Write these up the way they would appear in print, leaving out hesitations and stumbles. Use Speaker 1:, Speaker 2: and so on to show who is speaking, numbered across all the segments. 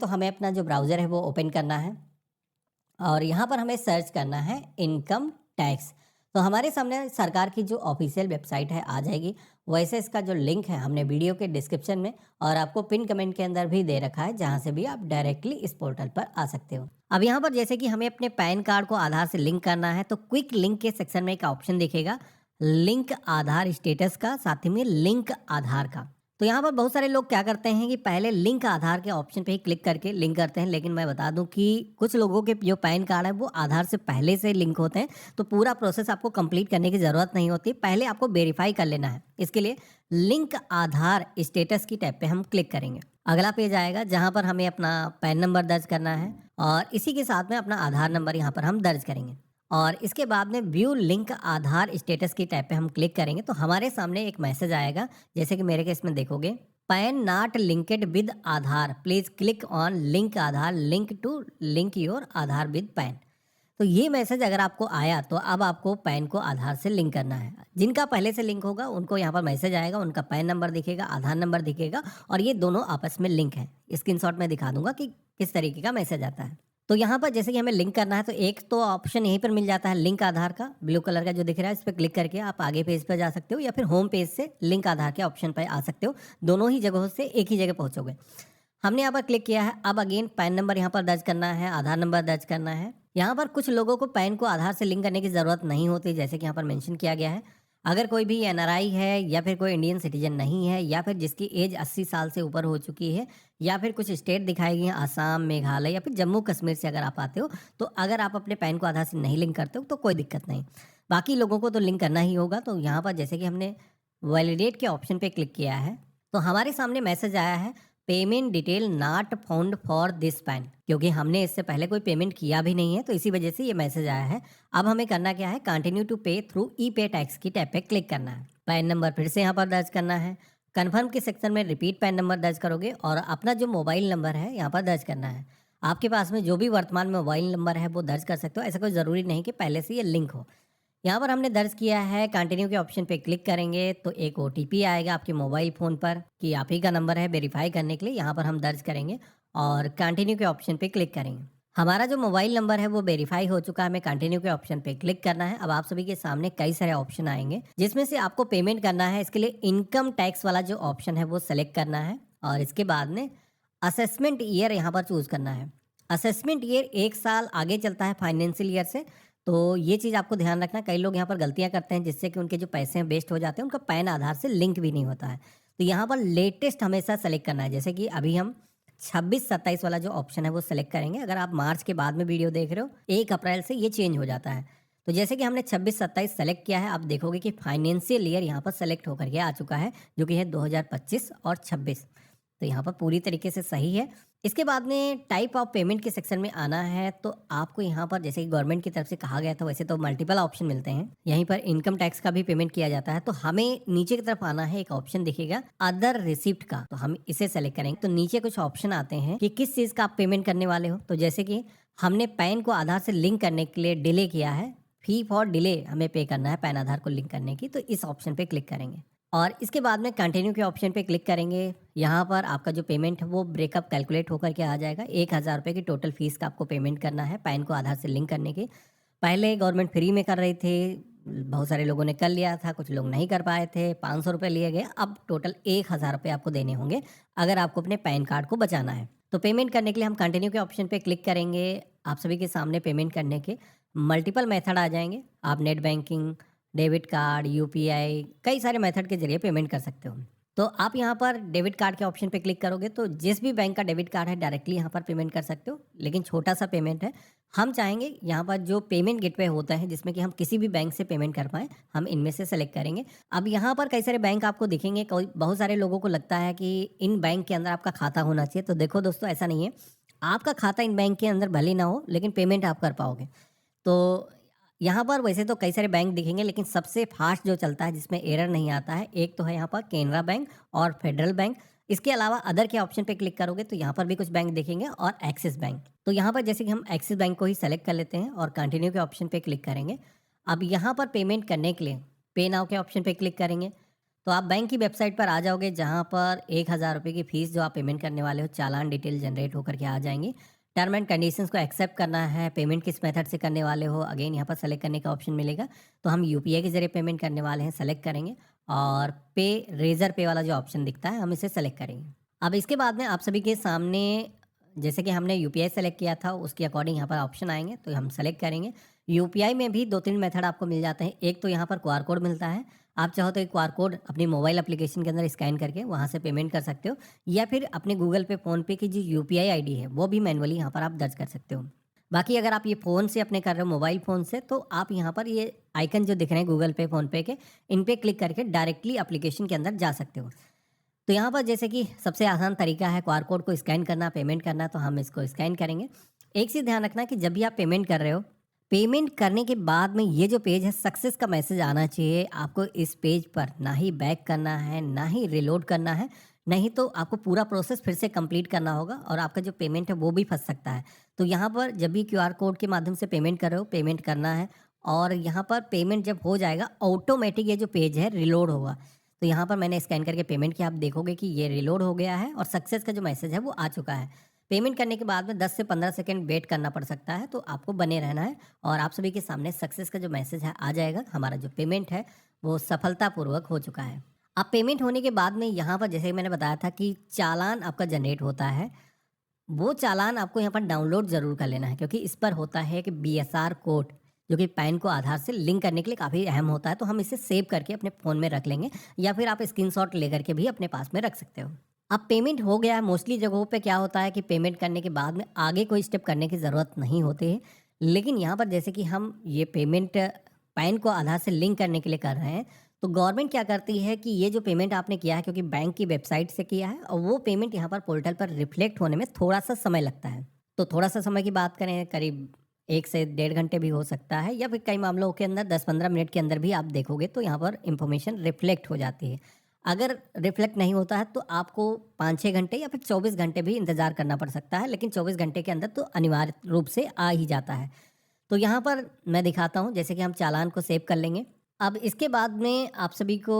Speaker 1: तो हमें अपना जो ब्राउज़र है वो ओपन करना है और यहाँ पर हमें सर्च करना है इनकम टैक्स। तो हमारे सामने सरकार की जो ऑफिशियल वेबसाइट है आ जाएगी। वैसे इसका जो लिंक है हमने वीडियो के डिस्क्रिप्शन में और आपको पिन कमेंट के अंदर भी दे रखा है, जहाँ से भी आप डायरेक्टली इस पोर्टल पर आ सकते हो। अब यहाँ पर जैसे कि हमें अपने पैन कार्ड को आधार से लिंक करना है, तो क्विक लिंक के सेक्शन में एक ऑप्शन दिखेगा लिंक आधार स्टेटस का, साथ ही में लिंक आधार का। तो यहाँ पर बहुत सारे लोग क्या करते हैं कि पहले लिंक आधार के ऑप्शन पे ही क्लिक करके लिंक करते हैं, लेकिन मैं बता दूं कि कुछ लोगों के जो पैन कार्ड है वो आधार से पहले से लिंक होते हैं, तो पूरा प्रोसेस आपको कंप्लीट करने की ज़रूरत नहीं होती। पहले आपको वेरीफाई कर लेना है। इसके लिए लिंक आधार स्टेटस की टैब पे हम क्लिक करेंगे। अगला पेज आएगा जहाँ पर हमें अपना पैन नंबर दर्ज करना है और इसी के साथ में अपना आधार नंबर यहाँ पर हम दर्ज करेंगे और इसके बाद में व्यू लिंक आधार स्टेटस की टैब पे हम क्लिक करेंगे तो हमारे सामने एक मैसेज आएगा, जैसे कि मेरे केस में देखोगे, PAN not linked with Aadhaar, please click on link Aadhaar link to link your Aadhaar with PAN. तो ये मैसेज अगर आपको आया तो अब आपको पैन को आधार से लिंक करना है। जिनका पहले से लिंक होगा उनको यहाँ पर मैसेज आएगा, उनका पैन नंबर दिखेगा, आधार नंबर दिखेगा और ये दोनों आपस में लिंक है। स्क्रीनशॉट में दिखा दूंगा कि किस तरीके का मैसेज आता है। तो यहाँ पर जैसे कि हमें लिंक करना है तो एक तो ऑप्शन यहीं पर मिल जाता है लिंक आधार का, ब्लू कलर का जो दिख रहा है, इस पर क्लिक करके आप आगे पेज पर जा सकते हो या फिर होम पेज से लिंक आधार के ऑप्शन पर आ सकते हो। दोनों ही जगहों से एक ही जगह पहुँचोगे। हमने यहाँ पर क्लिक किया है। अब अगेन पैन नंबर यहाँ पर दर्ज करना है, आधार नंबर दर्ज करना है। यहाँ पर कुछ लोगों को पैन को आधार से लिंक करने की ज़रूरत नहीं होती, जैसे कि यहाँ पर मेंशन किया गया है। अगर कोई भी एनआरआई है या फिर कोई इंडियन सिटीजन नहीं है या फिर जिसकी एज 80 साल से ऊपर हो चुकी है या फिर कुछ स्टेट दिखाई गई हैं आसाम, मेघालय या फिर जम्मू कश्मीर से अगर आप आते हो, तो अगर आप अपने पैन को आधार से नहीं लिंक करते हो तो कोई दिक्कत नहीं। बाकी लोगों को तो लिंक करना ही होगा। तो यहाँ पर जैसे कि हमने वैलिडेट के ऑप्शन पे क्लिक किया है तो हमारे सामने मैसेज आया है payment detail not found for this pan, क्योंकि हमने इससे पहले कोई पेमेंट किया भी नहीं है तो इसी वजह से ये मैसेज आया है। अब हमें करना क्या है, कंटिन्यू टू पे थ्रू ई पे टैक्स की टैब पे क्लिक करना है। पैन नंबर फिर से यहाँ पर दर्ज करना है। कन्फर्म के सेक्शन में रिपीट पैन नंबर दर्ज करोगे और अपना जो मोबाइल नंबर है यहाँ पर दर्ज करना है। आपके पास में जो भी वर्तमान में मोबाइल नंबर है वो दर्ज कर सकते हो, ऐसा कोई ज़रूरी नहीं कि पहले से ये लिंक हो। यहाँ पर हमने दर्ज किया है, कंटिन्यू के ऑप्शन पे क्लिक करेंगे तो एक ओटीपी आएगा आपके मोबाइल फ़ोन पर कि आप ही का नंबर है। वेरीफाई करने के लिए यहाँ पर हम दर्ज करेंगे और कंटिन्यू के ऑप्शन पे क्लिक करेंगे। हमारा जो मोबाइल नंबर है वो वेरीफाई हो चुका है, हमें कंटिन्यू के ऑप्शन पे क्लिक करना है। अब आप सभी के सामने कई सारे ऑप्शन आएंगे जिसमें से आपको पेमेंट करना है। इसके लिए इनकम टैक्स वाला जो ऑप्शन है वो सेलेक्ट करना है और इसके बाद में असेसमेंट ईयर यहाँ पर चूज़ करना है। असेसमेंट ईयर 1 साल आगे चलता है फाइनेंशियल ईयर से, तो ये चीज़ आपको ध्यान रखना। कई लोग यहाँ पर गलतियाँ करते हैं जिससे कि उनके जो पैसे हैं वेस्ट हो जाते हैं, उनका पैन आधार से लिंक भी नहीं होता है। तो यहाँ पर लेटेस्ट हमेशा सेलेक्ट करना है, जैसे कि अभी हम 26-27 वाला जो ऑप्शन है वो सेलेक्ट करेंगे। अगर आप मार्च के बाद में वीडियो देख रहे हो, 1 अप्रैल से ये चेंज हो जाता है। तो जैसे कि हमने 26-27 सेलेक्ट किया है, आप देखोगे कि फाइनेंशियल ईयर यहाँ पर सेलेक्ट होकर के आ चुका है, जो कि है 2025 और 26। तो यहाँ पर पूरी तरीके से सही है। इसके बाद में टाइप ऑफ पेमेंट के सेक्शन में आना है तो आपको यहाँ पर जैसे कि गवर्नमेंट की तरफ से कहा गया था, वैसे तो मल्टीपल ऑप्शन मिलते हैं। यहीं पर इनकम टैक्स का भी पेमेंट किया जाता है, तो हमें नीचे की तरफ आना है। एक ऑप्शन दिखेगा अदर रिसिप्ट का, तो हम इसे सेलेक्ट करेंगे। तो नीचे कुछ ऑप्शन आते हैं कि किस चीज़ का आप पेमेंट करने वाले हो। तो जैसे कि हमने पैन को आधार से लिंक करने के लिए डिले किया है, फी फॉर डिले हमें पे करना है पैन आधार को लिंक करने की, तो इस ऑप्शन पे क्लिक करेंगे और इसके बाद में कंटिन्यू के ऑप्शन पे क्लिक करेंगे। यहाँ पर आपका जो पेमेंट है वो ब्रेकअप कैलकुलेट होकर के आ जाएगा। 1000 रुपये की टोटल फीस का आपको पेमेंट करना है पैन को आधार से लिंक करने की। पहले गवर्नमेंट फ्री में कर रही थी, बहुत सारे लोगों ने कर लिया था, कुछ लोग नहीं कर पाए थे, 500 रुपये लिए गए। अब टोटल 1000 रुपये आपको देने होंगे अगर आपको अपने पैन कार्ड को बचाना है। तो पेमेंट करने के लिए हम कंटिन्यू के ऑप्शन पे क्लिक करेंगे। आप सभी के सामने पेमेंट करने के मल्टीपल मेथड आ जाएंगे। आप net banking, debit card, UPI, कई सारे मेथड के जरिए पेमेंट कर सकते हो। तो आप यहाँ पर डेबिट कार्ड के ऑप्शन पे क्लिक करोगे तो जिस भी बैंक का डेबिट कार्ड है डायरेक्टली यहाँ पर पेमेंट कर सकते हो, लेकिन छोटा सा पेमेंट है। हम चाहेंगे यहाँ पर जो पेमेंट गेटवे होता है जिसमें कि हम किसी भी बैंक से पेमेंट कर पाएँ, हम इनमें से सेलेक्ट करेंगे। अब यहाँ पर कई सारे बैंक आपको दिखेंगे। कोई बहुत सारे लोगों को लगता है कि इन बैंक के अंदर आपका खाता होना चाहिए, तो देखो दोस्तों ऐसा नहीं है। आपका खाता इन बैंक के अंदर भले ना हो लेकिन पेमेंट आप कर पाओगे। तो यहाँ पर वैसे तो कई सारे बैंक दिखेंगे, लेकिन सबसे फास्ट जो चलता है जिसमें एरर नहीं आता है, एक तो है यहाँ पर केनरा बैंक और फेडरल बैंक। इसके अलावा अदर के ऑप्शन पे क्लिक करोगे तो यहाँ पर भी कुछ बैंक दिखेंगे और एक्सिस बैंक। तो यहाँ पर जैसे कि हम एक्सिस बैंक को ही सेलेक्ट कर लेते हैं और कंटिन्यू के ऑप्शन पे क्लिक करेंगे। अब यहाँ पर पेमेंट करने के लिए पे नाउ के ऑप्शन पे क्लिक करेंगे। तो आप बैंक की वेबसाइट पर आ जाओगे, जहाँ पर 1000 रुपये की फ़ीस जो आप पेमेंट करने वाले हो, चालान डिटेल जनरेट होकर के आ जाएँगी। टर्म एंड कंडीशंस को एक्सेप्ट करना है, पेमेंट किस मेथड से करने वाले हो, अगेन यहाँ पर सेलेक्ट करने का ऑप्शन मिलेगा। तो हम यूपीआई के ज़रिए पेमेंट करने वाले हैं, सेलेक्ट करेंगे और पे रेज़र पे वाला जो ऑप्शन दिखता है, हम इसे सेलेक्ट करेंगे। अब इसके बाद में आप सभी के सामने जैसे कि हमने यूपीआई सेलेक्ट किया था, उसके अकॉर्डिंग यहाँ पर ऑप्शन आएँगे, तो हम सेलेक्ट करेंगे। यूपीआई में भी 2-3 मेथड आपको मिल जाते हैं। एक तो यहाँ पर क्यूआर कोड मिलता है, आप चाहो तो एक क्यूआर कोड अपनी मोबाइल एप्लीकेशन के अंदर स्कैन करके वहाँ से पेमेंट कर सकते हो, या फिर अपने गूगल पे, फ़ोनपे की जो यूपीआई आईडी है, वो भी मैनुअली यहाँ पर आप दर्ज कर सकते हो। बाकी अगर आप ये फ़ोन से अपने कर रहे हो, मोबाइल फ़ोन से, तो आप यहाँ पर ये आइकन जो दिख रहे हैं गूगल पे, फ़ोनपे के, इन पे क्लिक करके डायरेक्टली एप्लीकेशन के अंदर जा सकते हो। तो यहाँ पर जैसे कि सबसे आसान तरीका है क्यूआर कोड को स्कैन करना, पेमेंट करना, तो हम इसको स्कैन करेंगे। एक चीज़ ध्यान रखना कि जब भी आप पेमेंट कर रहे हो, पेमेंट करने के बाद में ये जो पेज है, सक्सेस का मैसेज आना चाहिए। आपको इस पेज पर ना ही बैक करना है, ना ही रिलोड करना है, नहीं तो आपको पूरा प्रोसेस फिर से कंप्लीट करना होगा और आपका जो पेमेंट है वो भी फंस सकता है। तो यहाँ पर जब भी क्यूआर कोड के माध्यम से पेमेंट कर रहे हो, पेमेंट करना है और यहाँ पर पेमेंट जब हो जाएगा, ऑटोमेटिक ये जो पेज है रिलोड होगा। तो यहाँ पर मैंने स्कैन करके पेमेंट किया, आप देखोगे कि ये रिलोड हो गया है और सक्सेस का जो मैसेज है वो आ चुका है। पेमेंट करने के बाद में 10 से 15 सेकंड वेट करना पड़ सकता है, तो आपको बने रहना है और आप सभी के सामने सक्सेस का जो मैसेज है आ जाएगा। हमारा जो पेमेंट है वो सफलतापूर्वक हो चुका है। अब पेमेंट होने के बाद में यहाँ पर जैसे मैंने बताया था कि चालान आपका जनरेट होता है, वो चालान आपको यहाँ पर डाउनलोड ज़रूर कर लेना है, क्योंकि इस पर होता है कि बीएसआर कोड, जो कि पैन को आधार से लिंक करने के लिए काफ़ी अहम होता है। तो हम इसे सेव करके अपने फ़ोन में रख लेंगे, या फिर आप स्क्रीनशॉट लेकर के भी अपने पास में रख सकते हो। अब पेमेंट हो गया है, मोस्टली जगहों पे क्या होता है कि पेमेंट करने के बाद में आगे कोई स्टेप करने की ज़रूरत नहीं होती है। लेकिन यहाँ पर जैसे कि हम ये पेमेंट पैन को आधार से लिंक करने के लिए कर रहे हैं, तो गवर्नमेंट क्या करती है कि ये जो पेमेंट आपने किया है, क्योंकि बैंक की वेबसाइट से किया है, और वो पेमेंट यहाँ पर पोर्टल पर रिफ्लेक्ट होने में थोड़ा-सा समय लगता है। तो थोड़ा-सा समय की बात करें, करीब 1 से डेढ़ घंटे भी हो सकता है, या फिर कई मामलों के अंदर 10-15 मिनट के अंदर भी आप देखोगे तो यहाँ पर इन्फॉर्मेशन रिफ्लेक्ट हो जाती है। अगर रिफ्लेक्ट नहीं होता है तो आपको 5-6 घंटे या फिर 24 घंटे भी इंतज़ार करना पड़ सकता है, लेकिन 24 घंटे के अंदर तो अनिवार्य रूप से आ ही जाता है। तो यहाँ पर मैं दिखाता हूँ, जैसे कि हम चालान को सेव कर लेंगे। अब इसके बाद में आप सभी को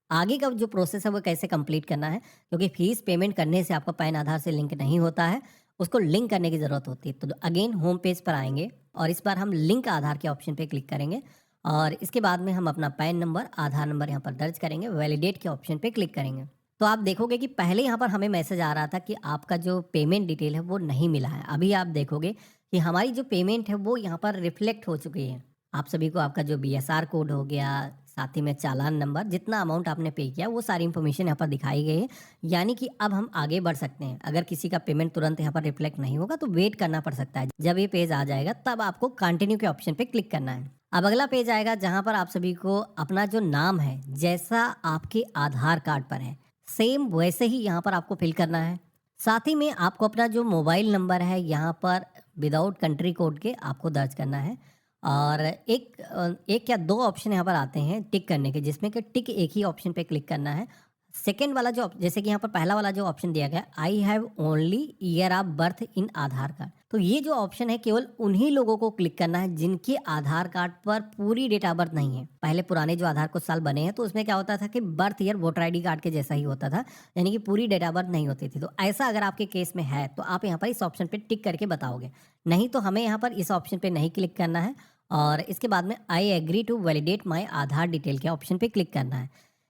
Speaker 1: आगे का जो प्रोसेस है वो कैसे कंप्लीट करना है, क्योंकि फ़ीस पेमेंट करने से आपका पैन आधार से लिंक नहीं होता है, उसको लिंक करने की ज़रूरत होती है। तो अगेन होम पेज पर आएँगे और इस बार हम लिंक आधार के ऑप्शन पे क्लिक करेंगे और इसके बाद में हम अपना पैन नंबर, आधार नंबर यहाँ पर दर्ज करेंगे, वैलिडेट के ऑप्शन पे क्लिक करेंगे। तो आप देखोगे कि पहले यहाँ पर हमें मैसेज आ रहा था कि आपका जो पेमेंट डिटेल है वो नहीं मिला है। अभी आप देखोगे कि हमारी जो पेमेंट है वो यहाँ पर रिफ्लेक्ट हो चुकी है। आप सभी को आपका जो बीएसआर कोड हो गया, साथ ही में चालान नंबर, जितना अमाउंट आपने पे किया, वो सारी इन्फॉर्मेशन यहाँ पर दिखाई गई है। यानी कि अब हम आगे बढ़ सकते हैं। अगर किसी का पेमेंट तुरंत यहाँ पर रिफ्लेक्ट नहीं होगा तो वेट करना पड़ सकता है। जब ये पेज आ जाएगा तब आपको कंटिन्यू के ऑप्शन पे क्लिक करना है। अब अगला पेज आएगा जहाँ पर आप सभी को अपना जो नाम है, जैसा आपके आधार कार्ड पर है, सेम वैसे ही यहाँ पर आपको फिल करना है। साथ ही में आपको अपना जो मोबाइल नंबर है यहाँ पर विदाउट कंट्री कोड के आपको दर्ज करना है। और एक या 2 ऑप्शन यहाँ पर आते हैं टिक करने के, जिसमें कि टिक एक ही ऑप्शन पे क्लिक करना है। सेकंड वाला जो जैसे कि यहाँ पर पहला वाला जो ऑप्शन दिया गया, I have only year of birth in Aadhaar card, तो ये जो ऑप्शन है केवल उन्हीं लोगों को क्लिक करना है जिनके आधार कार्ड पर पूरी डेट ऑफ बर्थ नहीं है। पहले पुराने जो आधार कुछ साल बने हैं तो उसमें क्या होता था कि birth year voter ID card के जैसा ही होता था, यानी कि पूरी डेट ऑफ बर्थ नहीं होती थी। तो ऐसा अगर आपके केस में है तो आप यहाँ पर इस ऑप्शन पर टिक करके बताओगे, नहीं तो हमें यहाँ पर इस ऑप्शन पर नहीं क्लिक करना है। और इसके बाद में I agree to validate my Aadhaar detail के ऑप्शन पे क्लिक करना है।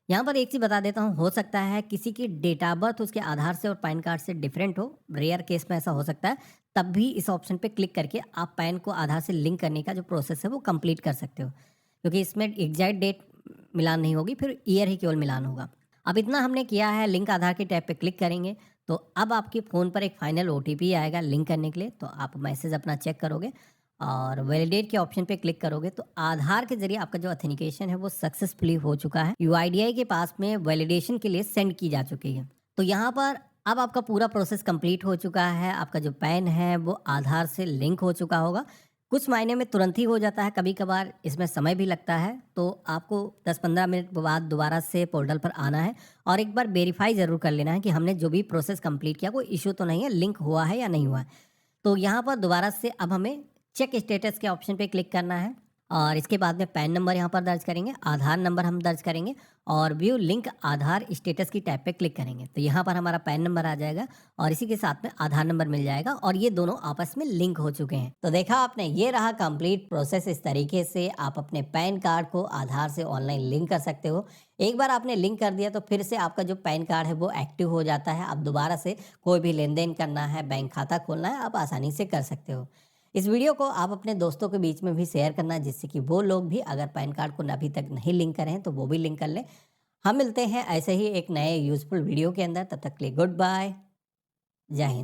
Speaker 1: यहाँ पर एक चीज़ बता देता हूँ, हो सकता है किसी की डेट ऑफ बर्थ उसके आधार से और पैन कार्ड से डिफरेंट हो, रेयर केस में ऐसा हो सकता है, तब भी इस ऑप्शन पे क्लिक करके आप पैन को आधार से लिंक करने का जो प्रोसेस है वो कंप्लीट कर सकते हो, क्योंकि इसमें एग्जैक्ट डेट मिलान नहीं होगी, फिर ईयर ही केवल मिलान होगा। अब इतना हमने किया है, लिंक आधार के टैब पे क्लिक करेंगे तो अब आपके फ़ोन पर एक फाइनल ओटीपी आएगा लिंक करने के लिए, तो आप मैसेज अपना चेक करोगे और वैलिडेट के ऑप्शन पे क्लिक करोगे तो आधार के जरिए आपका जो ऑथेंटिकेशन है वो सक्सेसफुली हो चुका है। यूआईडीआई के पास में वैलिडेशन के लिए सेंड की जा चुकी है। तो यहाँ पर अब आपका पूरा प्रोसेस कंप्लीट हो चुका है। आपका जो पैन है वो आधार से लिंक हो चुका होगा। कुछ मायने में तुरंत ही हो जाता है, कभी कभार इसमें समय भी लगता है, तो आपको 10-15 मिनट बाद दोबारा से पोर्टल पर आना है और एक बार वेरीफाई ज़रूर कर लेना है कि हमने जो भी प्रोसेस कंप्लीट किया कोई इशू तो नहीं है, लिंक हुआ है या नहीं हुआ है। तो यहाँ पर दोबारा से अब हमें चेक स्टेटस के ऑप्शन पे क्लिक करना है और इसके बाद में पैन नंबर यहाँ पर दर्ज करेंगे, आधार नंबर हम दर्ज करेंगे और व्यू लिंक आधार स्टेटस की टैब पे क्लिक करेंगे। तो यहाँ पर हमारा पैन नंबर आ जाएगा और इसी के साथ में आधार नंबर मिल जाएगा और ये दोनों आपस में लिंक हो चुके हैं। तो देखा आपने, ये रहा कंप्लीट प्रोसेस। इस तरीके से आप अपने पैन कार्ड को आधार से ऑनलाइन लिंक कर सकते हो। एक बार आपने लिंक कर दिया तो फिर से आपका जो पैन कार्ड है वो एक्टिव हो जाता है। आप दोबारा से कोई भी लेन देन करना है, बैंक खाता खोलना है, आप आसानी से कर सकते हो। इस वीडियो को आप अपने दोस्तों के बीच में भी शेयर करना, जिससे कि वो लोग भी अगर पैन कार्ड को अभी तक नहीं लिंक करें तो वो भी लिंक कर लें। हम मिलते हैं ऐसे ही एक नए यूज़फुल वीडियो के अंदर। तब तक के लिए गुड बाय, जय हिंद।